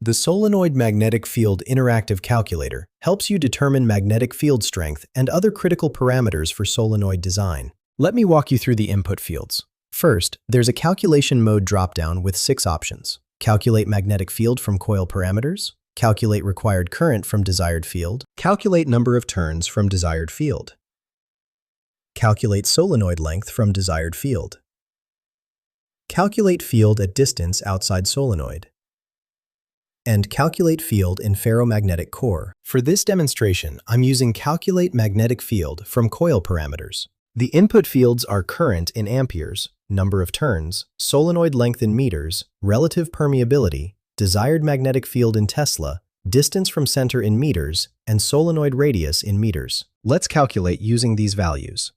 The Solenoid Magnetic Field Interactive Calculator helps you determine magnetic field strength and other critical parameters for solenoid design. Let me walk you through the input fields. First, there's a calculation mode dropdown with 6 options. Calculate magnetic field from coil parameters, calculate required current from desired field, calculate number of turns from desired field, calculate solenoid length from desired field, calculate field at distance outside solenoid, and calculate field in ferromagnetic core. For this demonstration, I'm using calculate magnetic field from coil parameters. The input fields are current in amperes, number of turns, solenoid length in meters, relative permeability, desired magnetic field in Tesla, distance from center in meters, and solenoid radius in meters. Let's calculate using these values.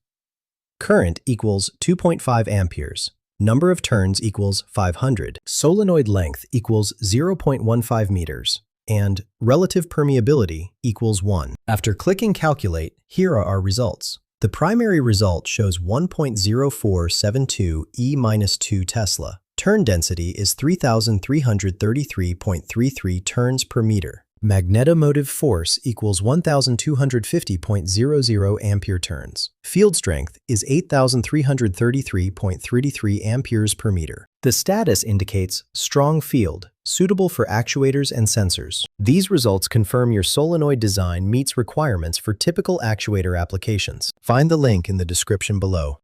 Current equals 2.5 amperes. Number of turns equals 500. Solenoid length equals 0.15 meters. And relative permeability equals 1. After clicking Calculate, here are our results. The primary result shows 1.0472 E-2 Tesla. Turn density is 3,333.33 turns per meter. Magnetomotive force equals 1,250.00 ampere turns. Field strength is 8,333.33 amperes per meter. The status indicates strong field, suitable for actuators and sensors. These results confirm your solenoid design meets requirements for typical actuator applications. Find the link in the description below.